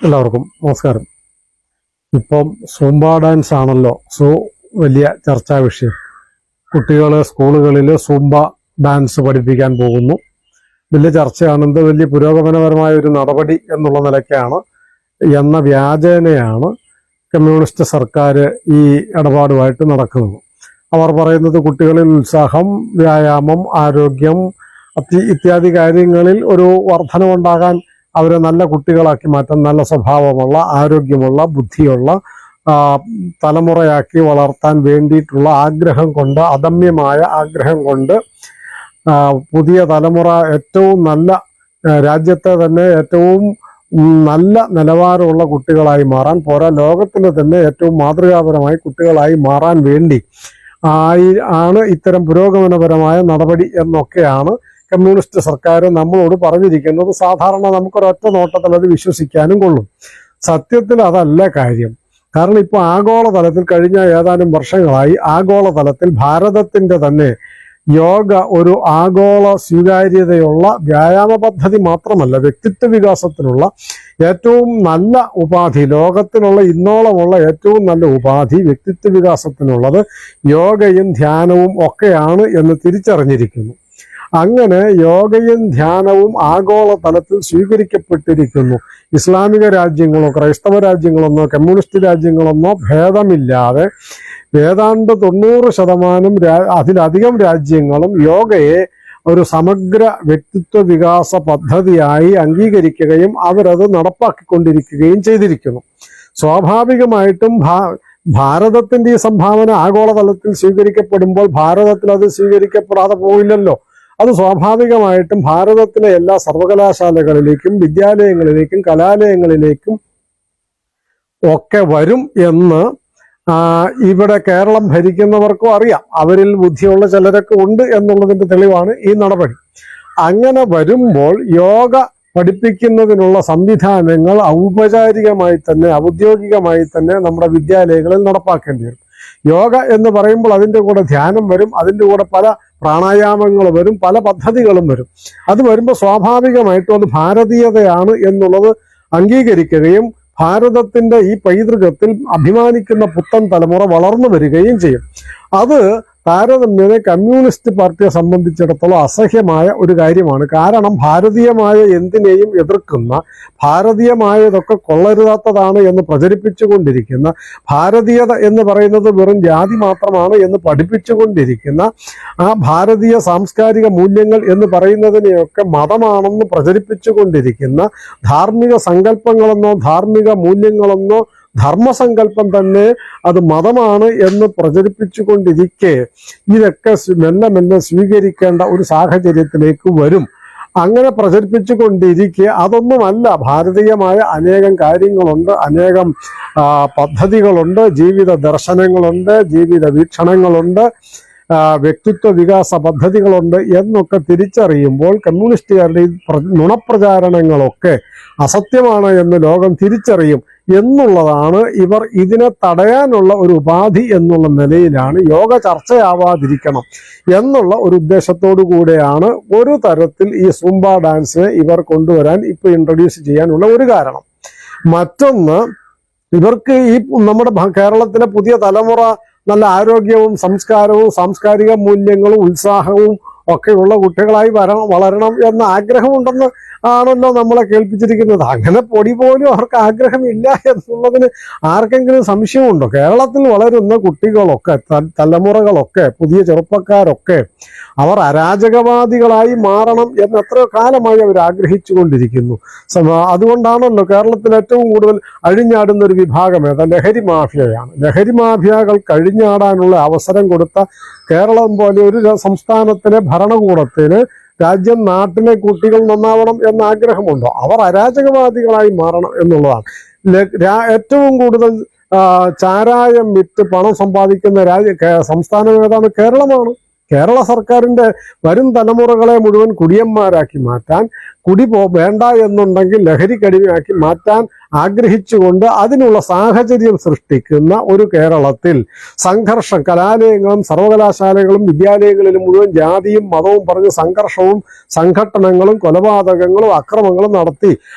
എല്ലാവർക്കും നമസ്കാരം. ഇപ്പം സൂംബ ഡാൻസ് ആണല്ലോ വലിയ ചർച്ചാ വിഷയം. കുട്ടികൾ സ്കൂളുകളിൽ സൂംബ ഡാൻസ് പഠിപ്പിക്കാൻ പോകുന്നു. വലിയ ചർച്ചയാണ്. ഇത് വലിയ പുരോഗമനപരമായ ഒരു നടപടി എന്നുള്ള നിലയ്ക്കാണ് എന്ന വ്യാജേനയാണ് കമ്മ്യൂണിസ്റ്റ് സർക്കാർ ഈ ഇടപാടുമായിട്ട് നടക്കുന്നത്. അവർ പറയുന്നത് കുട്ടികളിൽ ഉത്സാഹം, വ്യായാമം, ആരോഗ്യം ഇത്യാദി കാര്യങ്ങളിൽ ഒരു വർധനവുണ്ടാകാൻ അവരെ നല്ല കുട്ടികളാക്കി മാറ്റാൻ, നല്ല സ്വഭാവമുള്ള, ആരോഗ്യമുള്ള, ബുദ്ധിയുള്ള തലമുറയാക്കി വളർത്താൻ വേണ്ടിയിട്ടുള്ള ആഗ്രഹം കൊണ്ട്, അദമ്യമായ ആഗ്രഹം കൊണ്ട് പുതിയ തലമുറ ഏറ്റവും നല്ല, രാജ്യത്തെ തന്നെ ഏറ്റവും നല്ല നിലവാരമുള്ള കുട്ടികളായി മാറാൻ, പോരാ ലോകത്തിലെ തന്നെ ഏറ്റവും മാതൃകാപരമായി കുട്ടികളായി മാറാൻ വേണ്ടി ആണ് ഇത്തരം പുരോഗമനപരമായ നടപടി എന്നൊക്കെയാണ് കമ്മ്യൂണിസ്റ്റ് സർക്കാർ നമ്മളോട് പറഞ്ഞിരിക്കുന്നത്. സാധാരണ നമുക്കൊരൊറ്റ നോട്ടത്തിൽ അത് വിശ്വസിക്കാനും കൊള്ളും. സത്യത്തിൽ അതല്ല കാര്യം. കാരണം ഇപ്പോൾ ആഗോളതലത്തിൽ കഴിഞ്ഞ ഏതാനും വർഷങ്ങളായി ആഗോളതലത്തിൽ ഭാരതത്തിന്റെ തന്നെ യോഗ ഒരു ആഗോള സ്വീകാര്യതയുള്ള വ്യായാമ പദ്ധതി മാത്രമല്ല, വ്യക്തിത്വ വികാസത്തിനുള്ള ഏറ്റവും നല്ല ഉപാധി, ലോകത്തിലുള്ള ഇന്നോളമുള്ള ഏറ്റവും നല്ല ഉപാധി വ്യക്തിത്വ വികാസത്തിനുള്ളത് യോഗയും ധ്യാനവും ഒക്കെയാണ് എന്ന് തിരിച്ചറിഞ്ഞിരിക്കുന്നു. അങ്ങനെ യോഗയും ധ്യാനവും ആഗോളതലത്തിൽ സ്വീകരിക്കപ്പെട്ടിരിക്കുന്നു. ഇസ്ലാമിക രാജ്യങ്ങളോ ക്രൈസ്തവ രാജ്യങ്ങളെന്നോ കമ്മ്യൂണിസ്റ്റ് രാജ്യങ്ങളെന്നോ ഭേദമില്ലാതെ ഏതാണ്ട് 90% അതിലധികം രാജ്യങ്ങളും യോഗയെ ഒരു സമഗ്ര വ്യക്തിത്വ വികാസ പദ്ധതിയായി അംഗീകരിക്കുകയും അവരത് നടപ്പാക്കിക്കൊണ്ടിരിക്കുകയും ചെയ്തിരിക്കുന്നു. സ്വാഭാവികമായിട്ടും ഭാരതത്തിന്റെ ഈ സംഭാവന ആഗോളതലത്തിൽ സ്വീകരിക്കപ്പെടുമ്പോൾ ഭാരതത്തിൽ അത് സ്വീകരിക്കപ്പെടാതെ പോയില്ലല്ലോ. അത് സ്വാഭാവികമായിട്ടും ഭാരതത്തിലെ എല്ലാ സർവകലാശാലകളിലേക്കും വിദ്യാലയങ്ങളിലേക്കും കലാലയങ്ങളിലേക്കും ഒക്കെ വരും എന്ന് ഇവിടെ കേരളം ഭരിക്കുന്നവർക്കും അറിയാം. അവരിൽ ബുദ്ധിയുള്ള ചിലരൊക്കെ ഉണ്ട് എന്നുള്ളതിന്റെ തെളിവാണ് ഈ നടപടി. അങ്ങനെ വരുമ്പോൾ യോഗ പഠിപ്പിക്കുന്നതിനുള്ള സംവിധാനങ്ങൾ ഔപചാരികമായി തന്നെ, ഔദ്യോഗികമായി തന്നെ നമ്മുടെ വിദ്യാലയങ്ങളിൽ നടപ്പാക്കേണ്ടി വരും. യോഗ എന്ന് പറയുമ്പോൾ അതിൻ്റെ കൂടെ ധ്യാനം വരും, അതിൻ്റെ കൂടെ പല പ്രാണായാമങ്ങൾ വരും, പല പദ്ധതികളും വരും. അത് വരുമ്പോൾ സ്വാഭാവികമായിട്ടും അത് ഭാരതീയതയാണ് എന്നുള്ളത് അംഗീകരിക്കുകയും ഭാരതത്തിന്റെ ഈ പൈതൃകത്തിൽ അഭിമാനിക്കുന്ന പുത്തൻ തലമുറ വളർന്നു വരികയും ചെയ്യും. അത് താരതമ്യേന കമ്മ്യൂണിസ്റ്റ് പാർട്ടിയെ സംബന്ധിച്ചിടത്തോളം അസഹ്യമായ ഒരു കാര്യമാണ്. കാരണം ഭാരതീയമായ എന്തിനേയും എതിർക്കുന്ന, ഭാരതീയമായതൊക്കെ കൊള്ളരുതാത്തതാണ് എന്ന് പ്രചരിപ്പിച്ചുകൊണ്ടിരിക്കുന്ന, ഭാരതീയത എന്ന് പറയുന്നത് വെറും ജാതി മാത്രമാണ് എന്ന് പഠിപ്പിച്ചുകൊണ്ടിരിക്കുന്ന, ആ ഭാരതീയ സാംസ്കാരിക മൂല്യങ്ങൾ എന്ന് പറയുന്നതിനെയൊക്കെ മതമാണെന്ന് പ്രചരിപ്പിച്ചുകൊണ്ടിരിക്കുന്ന, ധാർമ്മിക സങ്കല്പങ്ങളെന്നോ ധാർമ്മിക മൂല്യങ്ങളെന്നോ ധർമ്മസങ്കല്പം തന്നെ അത് മതമാണ് എന്ന് പ്രചരിപ്പിച്ചുകൊണ്ടിരിക്കെ ഇതൊക്കെ മെല്ലെ മെല്ലെ സ്വീകരിക്കേണ്ട ഒരു സാഹചര്യത്തിലേക്ക് വരും. അങ്ങനെ പ്രചരിപ്പിച്ചുകൊണ്ടിരിക്കെ അതൊന്നുമല്ല, ഭാരതീയമായ അനേകം കാര്യങ്ങളുണ്ട്, അനേകം പദ്ധതികളുണ്ട്, ജീവിത ദർശനങ്ങളുണ്ട്, ജീവിത വീക്ഷണങ്ങളുണ്ട്, വ്യക്തിത്വ വികാസ പദ്ധതികളുണ്ട് എന്നൊക്കെ തിരിച്ചറിയുമ്പോൾ കമ്മ്യൂണിസ്റ്റുകാരുടെ നുണപ്രചാരണങ്ങളൊക്കെ അസത്യമാണ് എന്ന് ലോകം തിരിച്ചറിയും എന്നുള്ളതാണ് ഇവർ ഇതിനെ തടയാനുള്ള ഒരു ഉപാധി എന്നുള്ള നിലയിലാണ് യോഗ ചർച്ചയാവാതിരിക്കണം എന്നുള്ള ഒരു ഉദ്ദേശത്തോടു കൂടെയാണ് ഒരു തരത്തിൽ ഈ സൂംബ ഡാൻസിനെ ഇവർ കൊണ്ടുവരാൻ ഇപ്പോൾ ഇൻട്രൊഡ്യൂസ് ചെയ്യാനുള്ള ഒരു കാരണം. മറ്റൊന്ന്, ഇവർക്ക് ഈ നമ്മുടെ കേരളത്തിലെ പുതിയ തലമുറ നല്ല ആരോഗ്യവും സംസ്കാരവും സാംസ്കാരിക മൂല്യങ്ങളും ഉത്സാഹവും ഒക്കെയുള്ള കുട്ടികളായി വളരണം എന്ന ആഗ്രഹമുണ്ടെന്ന് ആണല്ലോ നമ്മളെ കേൾപ്പിച്ചിരിക്കുന്നത്. അങ്ങനെ പൊടി പോലും അവർക്ക് ആഗ്രഹമില്ല എന്നുള്ളതിന് ആർക്കെങ്കിലും സംശയമുണ്ടോ? കേരളത്തിൽ വളരുന്ന കുട്ടികളൊക്കെ, തലമുറകളൊക്കെ, പുതിയ ചെറുപ്പക്കാരൊക്കെ അവർ അരാജകവാദികളായി മാറണം എന്ന് എത്രയോ കാലമായി അവർ ആഗ്രഹിച്ചു കൊണ്ടിരിക്കുന്നു. അതുകൊണ്ടാണല്ലോ കേരളത്തിൽ ഏറ്റവും കൂടുതൽ അഴിഞ്ഞാടുന്ന ഒരു വിഭാഗം ഏതാ? ലഹരി മാഫിയയാണ്. ലഹരി മാഫിയകൾ കഴിഞ്ഞാടാനുള്ള അവസരം കൊടുത്ത കേരളം പോലെ ഒരു സംസ്ഥാനത്തിലെ ഭരണകൂടത്തിന് രാജ്യം, നാട്ടിലെ കുട്ടികൾ നന്നാവണം എന്ന ആഗ്രഹമുണ്ടോ? അവർ അരാജകവാദികളായി മാറണം എന്നുള്ളതാണ്. ഏറ്റവും കൂടുതൽ ചാരായം വിറ്റ് പണം സമ്പാദിക്കുന്ന സംസ്ഥാനം ഏതാണ്? കേരളമാണ്. കേരള സർക്കാരിന്റെ വരും തലമുറകളെ മുഴുവൻ കുടിയന്മാരാക്കി മാറ്റാൻ, വേണ്ട എന്നുണ്ടെങ്കിൽ ലഹരിക്കടിമയാക്കി മാറ്റാൻ ആഗ്രഹിച്ചുകൊണ്ട് അതിനുള്ള സാഹചര്യം സൃഷ്ടിക്കുന്ന ഒരു കേരളത്തിൽ സംഘർഷം, കലാലയങ്ങളും സർവകലാശാലകളും വിദ്യാലയങ്ങളിലും മുഴുവൻ ജാതിയും മതവും പറഞ്ഞ് സംഘർഷവും സംഘട്ടനങ്ങളും കൊലപാതകങ്ങളും അക്രമങ്ങളും നടത്തി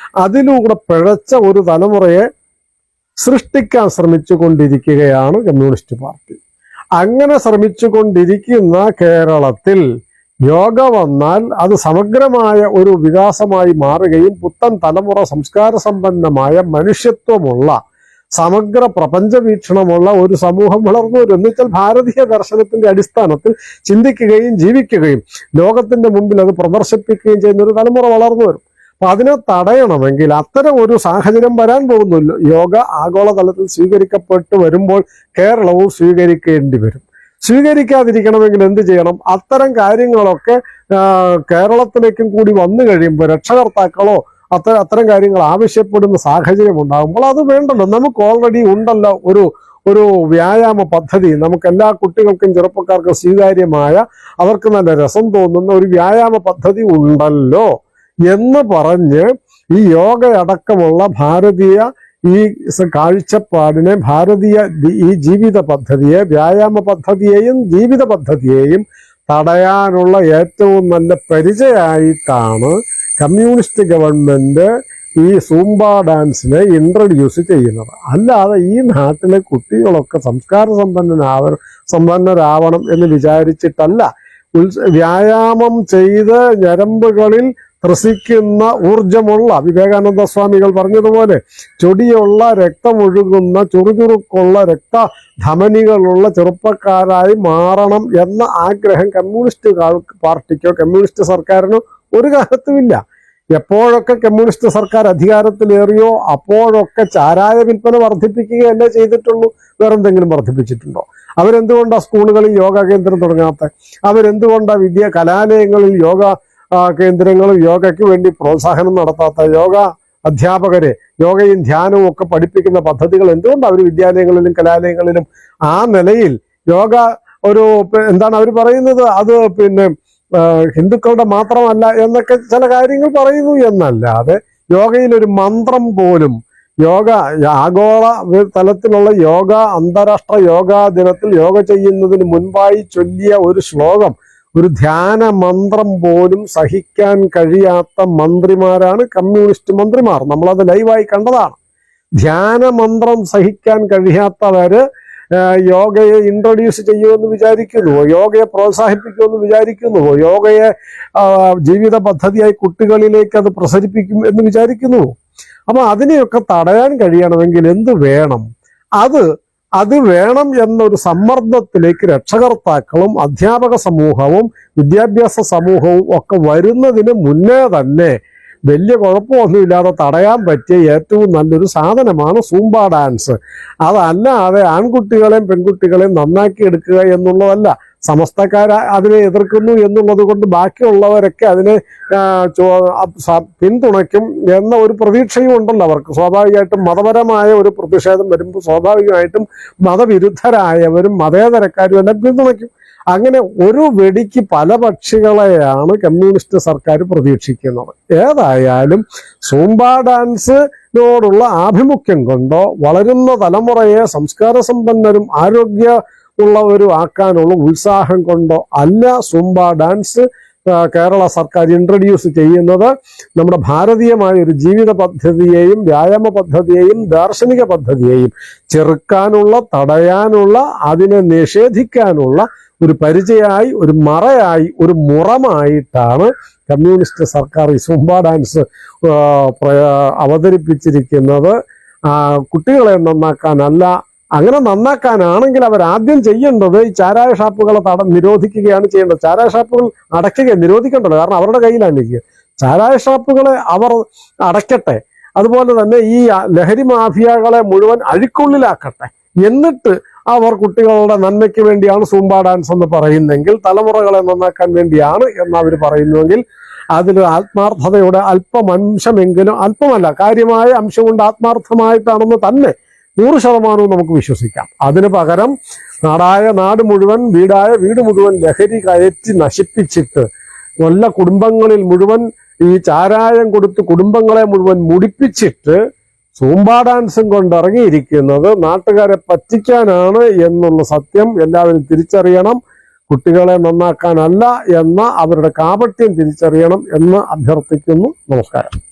അതിലൂടെ പിഴച്ച ഒരു തലമുറയെ സൃഷ്ടിക്കാൻ ശ്രമിച്ചു കൊണ്ടിരിക്കുകയാണ് കമ്മ്യൂണിസ്റ്റ് പാർട്ടി. അങ്ങനെ ശ്രമിച്ചുകൊണ്ടിരിക്കുന്ന കേരളത്തിൽ യോഗ വന്നാൽ അത് സമഗ്രമായ ഒരു വികാസമായി മാറുകയും പുത്തൻ തലമുറ സംസ്കാര സമ്പന്നമായ മനുഷ്യത്വമുള്ള സമഗ്ര പ്രപഞ്ച വീക്ഷണമുള്ള ഒരു സമൂഹം വളർന്നു വരും. എന്ന് വെച്ചാൽ ഭാരതീയ ദർശനത്തിന്റെ അടിസ്ഥാനത്തിൽ ചിന്തിക്കുകയും ജീവിക്കുകയും ലോകത്തിന്റെ മുമ്പിൽ അത് പ്രദർശിപ്പിക്കുകയും ചെയ്യുന്ന ഒരു തലമുറ വളർന്നു വരും. അപ്പൊ അതിനെ തടയണമെങ്കിൽ അത്തരം ഒരു സാഹചര്യം വരാൻ പോകുന്നില്ല. യോഗ ആഗോളതലത്തിൽ സ്വീകരിക്കപ്പെട്ടു വരുമ്പോൾ കേരളവും സ്വീകരിക്കേണ്ടി വരും. സ്വീകരിക്കാതിരിക്കണമെങ്കിൽ എന്ത് ചെയ്യണം? അത്തരം കാര്യങ്ങളൊക്കെ കേരളത്തിലേക്കും കൂടി വന്നു കഴിയുമ്പോൾ രക്ഷകർത്താക്കളോ അത്തരം കാര്യങ്ങൾ ആവശ്യപ്പെടുന്ന സാഹചര്യം ഉണ്ടാകുമ്പോൾ അത് വേണ്ടല്ലോ. നമുക്ക് ഓൾറെഡി ഉണ്ടല്ലോ ഒരു വ്യായാമ പദ്ധതി. നമുക്ക് എല്ലാ കുട്ടികൾക്കും ചെറുപ്പക്കാർക്കും സ്വീകാര്യമായ, അവർക്ക് നല്ല രസം തോന്നുന്ന ഒരു വ്യായാമ പദ്ധതി ഉണ്ടല്ലോ എന്ന് പറഞ്ഞ് ഈ യോഗയടക്കമുള്ള ഭാരതീയ ഈ കാഴ്ചപ്പാടിനെ, ഭാരതീയ ഈ ജീവിത പദ്ധതിയെ, വ്യായാമ പദ്ധതിയെയും ജീവിത പദ്ധതിയെയും തടയാനുള്ള ഏറ്റവും നല്ല പരിചയമായിട്ടാണ് കമ്മ്യൂണിസ്റ്റ് ഗവൺമെന്റ് ഈ സൂംബ ഡാൻസിനെ ഇൻട്രൊഡ്യൂസ് ചെയ്യുന്നത്. അല്ലാതെ ഈ നാട്ടിലെ കുട്ടികളൊക്കെ സംസ്കാര സമ്പന്നരാവണം എന്ന് വിചാരിച്ചിട്ടല്ല. വ്യായാമം ചെയ്ത് ഞരമ്പുകളിൽ ത്രസിക്കുന്ന ഊർജമുള്ള, വിവേകാനന്ദ സ്വാമികൾ പറഞ്ഞതുപോലെ ചൊടിയുള്ള രക്തമൊഴുകുന്ന ചുറുചുറുക്കുള്ള രക്തധമനികളുള്ള ചെറുപ്പക്കാരായി മാറണം എന്ന ആഗ്രഹം കമ്മ്യൂണിസ്റ്റ് പാർട്ടിക്കോ കമ്മ്യൂണിസ്റ്റ് സർക്കാരിനോ ഒരു കാലത്തുമില്ല. എപ്പോഴൊക്കെ കമ്മ്യൂണിസ്റ്റ് സർക്കാർ അധികാരത്തിലേറിയോ അപ്പോഴൊക്കെ ചാരായ വിൽപ്പന വർദ്ധിപ്പിക്കുകയല്ലേ ചെയ്തിട്ടുള്ളൂ. വേറെന്തെങ്കിലും വർദ്ധിപ്പിച്ചിട്ടുണ്ടോ? അവരെന്തുകൊണ്ടാണ് സ്കൂളുകളിൽ യോഗ കേന്ദ്രം തുടങ്ങാത്ത? അവരെന്തുകൊണ്ടാണ് കലാലയങ്ങളിൽ യോഗ കേന്ദ്രങ്ങളും യോഗയ്ക്ക് വേണ്ടി പ്രോത്സാഹനം നടത്താത്ത? യോഗ അധ്യാപകരെ യോഗയും ധ്യാനവും ഒക്കെ പഠിപ്പിക്കുന്ന പദ്ധതികൾ എന്തുകൊണ്ട് അവർ വിദ്യാലയങ്ങളിലും കലാലയങ്ങളിലും ആ നിലയിൽ യോഗ എന്താണ് അവർ പറയുന്നത്, അത് ഹിന്ദുക്കളുടെ മാത്രമല്ല എന്നൊക്കെ ചില കാര്യങ്ങൾ പറയുന്നു എന്നല്ലാതെ യോഗയിൽ ഒരു മന്ത്രം പോലും, യോഗ ആഗോള തലത്തിലുള്ള യോഗ, അന്താരാഷ്ട്ര യോഗാ ദിനത്തിൽ യോഗ ചെയ്യുന്നതിന് മുൻപായി ചൊല്ലിയ ഒരു ശ്ലോകം, ഒരു ധ്യാന മന്ത്രം പോലും സഹിക്കാൻ കഴിയാത്ത മന്ത്രിമാരാണ് കമ്മ്യൂണിസ്റ്റ് മന്ത്രിമാർ. നമ്മളത് ലൈവായി കണ്ടതാണ്. ധ്യാന മന്ത്രം സഹിക്കാൻ കഴിയാത്തവര് യോഗയെ ഇൻട്രൊഡ്യൂസ് ചെയ്യുമെന്ന് വിചാരിക്കുന്നുവോ? യോഗയെ പ്രോത്സാഹിപ്പിക്കുമെന്ന് വിചാരിക്കുന്നുവോ? യോഗയെ ജീവിത പദ്ധതിയായി കുട്ടികളിലേക്ക് അത് പ്രസരിപ്പിക്കും എന്ന് വിചാരിക്കുന്നുവോ? അപ്പൊ അതിനെയൊക്കെ തടയാൻ കഴിയണമെങ്കിൽ എന്ത് വേണം? അത് വേണം എന്നൊരു സമ്മർദ്ദത്തിലേക്ക് രക്ഷകർത്താക്കളും അധ്യാപക സമൂഹവും വിദ്യാഭ്യാസ സമൂഹവും ഒക്കെ വരുന്നതിന് മുന്നേ തന്നെ വലിയ കുഴപ്പമൊന്നുമില്ലാതെ തടയാൻ പറ്റിയ ഏറ്റവും നല്ലൊരു സാധനമാണ് സൂംബ ഡാൻസ്. അതല്ലാതെ ആൺകുട്ടികളെയും പെൺകുട്ടികളെയും നന്നാക്കി എടുക്കുക എന്നുള്ളതല്ല. സമസ്തക്കാർ അതിനെ എതിർക്കുന്നു എന്നുള്ളത് കൊണ്ട് ബാക്കിയുള്ളവരൊക്കെ അതിനെ പിന്തുണയ്ക്കും എന്ന ഒരു പ്രതീക്ഷയും ഉണ്ടല്ലോ അവർക്ക്. സ്വാഭാവികമായിട്ടും മതപരമായ ഒരു പ്രതിഷേധം വരുമ്പോൾ സ്വാഭാവികമായിട്ടും മതവിരുദ്ധരായവരും മതേതരക്കാരും എല്ലാം പിന്തുണയ്ക്കും. അങ്ങനെ ഒരു വെടിക്ക് പല പക്ഷികളെയാണ് കമ്മ്യൂണിസ്റ്റ് സർക്കാർ പ്രതീക്ഷിക്കുന്നത്. ഏതായാലും സൂംബ ഡാൻസിനോടുള്ള ആഭിമുഖ്യം കൊണ്ടോ വളരുന്ന തലമുറയെ സംസ്കാര സമ്പന്നരും ആരോഗ്യ ഉള്ളവരും ആക്കാനുള്ള ഉത്സാഹം കൊണ്ടോ അല്ല സൂംബ ഡാൻസ് കേരള സർക്കാർ ഇൻട്രൊഡ്യൂസ് ചെയ്യുന്നത്. നമ്മുടെ ഭാരതീയമായ ഒരു ജീവിത പദ്ധതിയെയും വ്യായാമ പദ്ധതിയെയും ദാർശനിക പദ്ധതിയെയും ചെറുക്കാനുള്ള, തടയാനുള്ള, അതിനെ നിഷേധിക്കാനുള്ള ഒരു പരിചയമായി, ഒരു മറയായി, ഒരു മുറമായിട്ടാണ് കമ്മ്യൂണിസ്റ്റ് സർക്കാർ ഈ സൂംബ ഡാൻസ് അവതരിപ്പിച്ചിരിക്കുന്നത്. കുട്ടികളെ നന്നാക്കാനല്ല. അങ്ങനെ നന്നാക്കാനാണെങ്കിൽ അവരാദ്യം ചെയ്യേണ്ടത് ഈ ചാരായ ഷാപ്പുകളെ നിരോധിക്കുകയാണ് ചെയ്യേണ്ടത്. ചാരായ ഷാപ്പുകൾ നിരോധിക്കേണ്ടത്, കാരണം അവരുടെ കയ്യിലാണ് ഇരിക്കുക. ചാരായ ഷാപ്പുകളെ അവർ അടയ്ക്കട്ടെ. അതുപോലെ തന്നെ ഈ ലഹരി മാഫിയകളെ മുഴുവൻ അഴിക്കുള്ളിലാക്കട്ടെ. എന്നിട്ട് അവർ കുട്ടികളുടെ നന്മയ്ക്ക് വേണ്ടിയാണ് സൂംബ ഡാൻസ് എന്ന് പറയുന്നെങ്കിൽ, തലമുറകളെ നന്നാക്കാൻ വേണ്ടിയാണ് എന്ന് അവർ പറയുന്നുവെങ്കിൽ അതിൽ ആത്മാർത്ഥതയുടെ അല്പമംശമെങ്കിലും, അല്പമല്ല കാര്യമായ അംശം കൊണ്ട് ആത്മാർത്ഥമായിട്ടാണെന്ന് തന്നെ 100% നമുക്ക് വിശ്വസിക്കാം. അതിന് പകരം നാട് മുഴുവൻ, വീട് മുഴുവൻ ലഹരി കയറ്റി നശിപ്പിച്ചിട്ട് കൊല്ല കുടുംബങ്ങളിൽ മുഴുവൻ ഈ ചാരായം കൊടുത്ത് കുടുംബങ്ങളെ മുഴുവൻ മുടിപ്പിച്ചിട്ട് സൂംബ ഡാൻസും കൊണ്ട് ഇറങ്ങിയിരിക്കുന്നത് നാട്ടുകാരെ പറ്റിക്കാനാണ് എന്നുള്ള സത്യം എല്ലാവരും തിരിച്ചറിയണം. കുട്ടികളെ നന്നാക്കാനല്ല എന്ന അവരുടെ കാപട്യം തിരിച്ചറിയണം എന്ന് അഭ്യർത്ഥിക്കുന്നു. നമസ്കാരം.